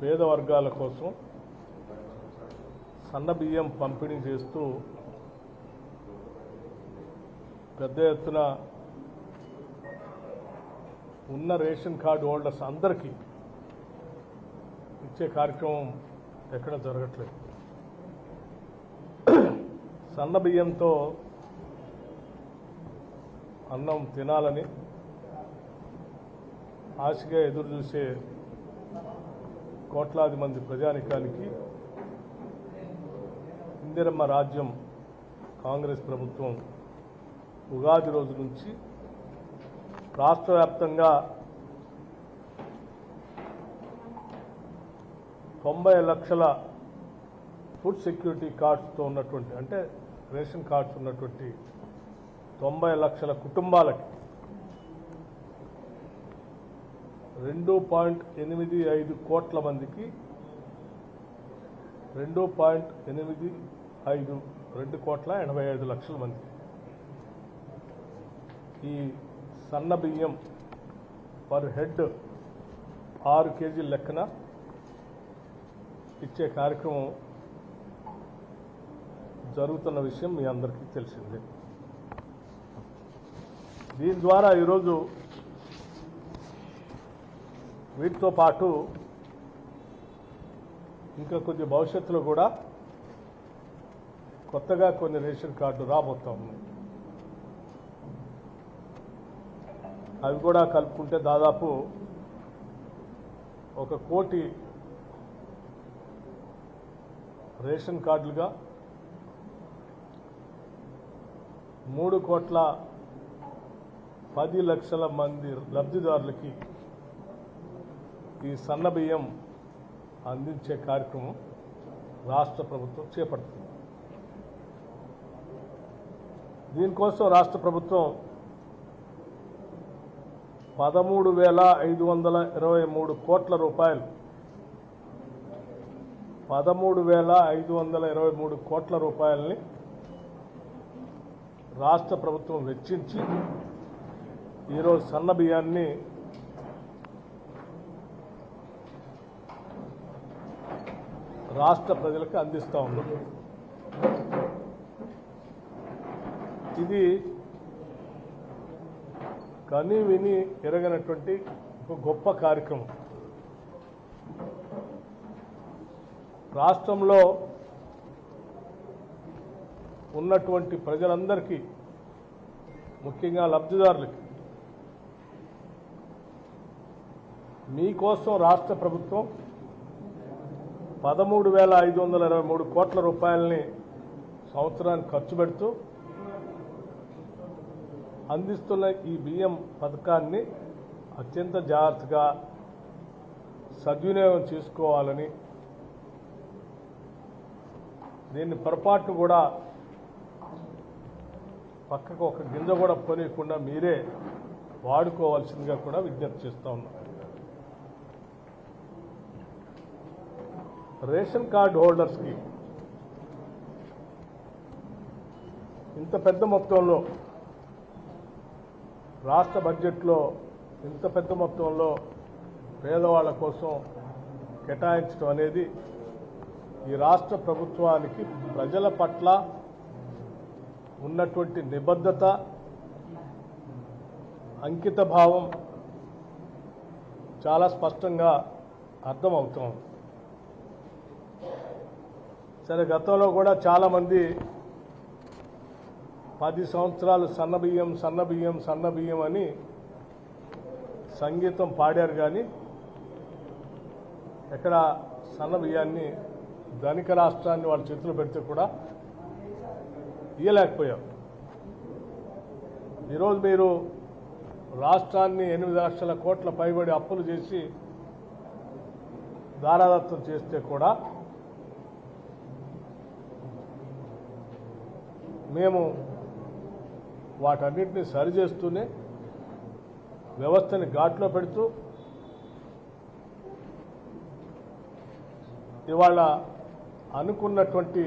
పేద వర్గాల కోసం సన్న బియ్యం పంపిణీ చేస్తూ పెద్ద ఎత్తున ఉన్న రేషన్ కార్డు హోల్డర్స్ అందరికీ ఇచ్చే కార్యక్రమం ఎక్కడ జరగట్లేదు. సన్న బియ్యంతో అన్నం తినాలని ఆశగా ఎదురు చూసే కోట్లాది మంది ప్రజానికానికి ఇందిరమ్మ రాజ్యం కాంగ్రెస్ ప్రభుత్వం ఉగాది రోజు నుంచి రాష్ట్ర వ్యాప్తంగా 90 లక్షల ఫుడ్ సెక్యూరిటీ కార్డ్స్తో ఉన్నటువంటి, అంటే రేషన్ కార్డ్స్ ఉన్నటువంటి 90 లక్షల కుటుంబాలకి 2.85 కోట్ల మందికి 2.85 లక్షల మంది ఈ సన్న బియ్యం పర్ హెడ్ 6 కేజీల లెక్కన ఇచ్చే కార్యక్రమం జరుగుతున్న విషయం మీ అందరికీ తెలిసిందే. దీని ద్వారా ఈరోజు వీటితో పాటు ఇంకా కొద్ది భవిష్యత్తులో కూడా కొత్తగా కొన్ని రేషన్ కార్డులు రాబోతా ఉన్నాయి. అవి కూడా కలుపుకుంటే దాదాపు 1 కోటి రేషన్ కార్డులుగా 3.10 కోట్ల మంది లబ్ధిదారులకి ఈ సన్న బియ్యం అందించే కార్యక్రమం రాష్ట్ర ప్రభుత్వం చేపడుతుంది. దీనికోసం రాష్ట్ర ప్రభుత్వం 13,523 కోట్ల రూపాయలు 13,523 కోట్ల రూపాయలని రాష్ట్ర ప్రభుత్వం వెచ్చించి ఈరోజు సన్న బియ్యాన్ని రాష్ట్ర ప్రజలకు అందిస్తూ ఉన్నాం. ఇది కని విని ఎరగనటువంటి ఒక గొప్ప కార్యక్రమం. రాష్ట్రంలో ఉన్నటువంటి ప్రజలందరికీ, ముఖ్యంగా లబ్ధిదారులకి మీకోసం రాష్ట్ర ప్రభుత్వం 13,523 కోట్ల రూపాయలని సంవత్సరానికి ఖర్చు పెడుతూ అందిస్తున్న ఈ బియ్యం పథకాన్ని అత్యంత జాగ్రత్తగా సద్వినియోగం చేసుకోవాలని, దీన్ని పొరపాటు కూడా పక్కకు ఒక గింజ కూడా పోనీయకుండా మీరే వాడుకోవాల్సిందిగా కూడా విజ్ఞప్తి చేస్తూ ఉన్నాం. రేషన్ కార్డు హోల్డర్స్కి ఇంత పెద్ద మొత్తంలో రాష్ట్ర బడ్జెట్లో ఇంత పెద్ద మొత్తంలో పేదవాళ్ల కోసం కేటాయించడం అనేది ఈ రాష్ట్ర ప్రభుత్వానికి ప్రజల పట్ల ఉన్నటువంటి నిబద్ధత, అంకిత భావం చాలా స్పష్టంగా అర్థమవుతోంది. సరే, గతంలో కూడా చాలామంది 10 సంవత్సరాలు సన్నబియ్యం సన్నబియ్యం సన్నబియ్యం అని సంగీతం పాడారు, కానీ ఎక్కడ సన్నబియ్యాన్ని ధనిక రాష్ట్రాన్ని వాళ్ళ చేతులు పెడితే కూడా ఇయ్యలేకపోయాం. ఈరోజు మీరు రాష్ట్రాన్ని 8 లక్షల కోట్ల పైబడి అప్పులు చేసి దారాదత్తం చేస్తే కూడా మేము వాటన్నిటిని సరిచేస్తూనే వ్యవస్థని ఘాట్లో పెడుతూ ఇవాళ అనుకున్నటువంటి